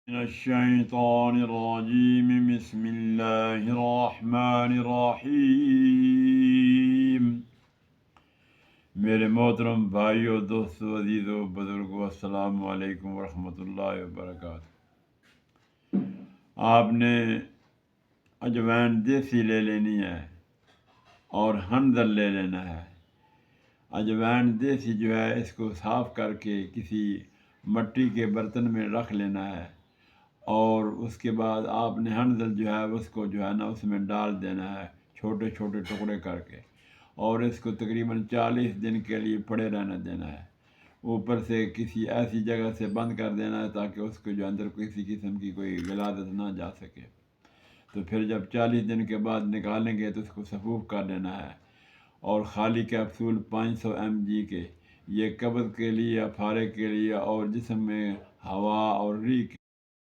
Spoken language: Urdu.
من الشیطان الرجیم بسم اللہ الرحمن الرحیم۔ میرے محترم بھائیو، دوستو، عزیزو، بزرگو، السلام علیکم ورحمۃ اللہ وبرکاتہ۔ آپ نے اجوائن دیسی لے لینی ہے اور ہنزل لے لینا ہے۔ اجوائن دیسی جو ہے اس کو صاف کر کے کسی مٹی کے برتن میں رکھ لینا ہے، اور اس کے بعد آپ نے ہنزل جو ہے اس کو جو ہے نا اس میں ڈال دینا ہے چھوٹے چھوٹے ٹکڑے کر کے، اور اس کو تقریباً 40 دن کے لیے پڑے رہنے دینا ہے۔ اوپر سے کسی ایسی جگہ سے بند کر دینا ہے تاکہ اس کو جو اندر کسی قسم کی کوئی غلاظت نہ جا سکے۔ تو پھر جب 40 دن کے بعد نکالیں گے تو اس کو سفوف کر دینا ہے، اور خالی کیپسول 500 mg کے، یہ قبض کے لیے، افارے کے لیے، اور جسم میں ہوا اور ری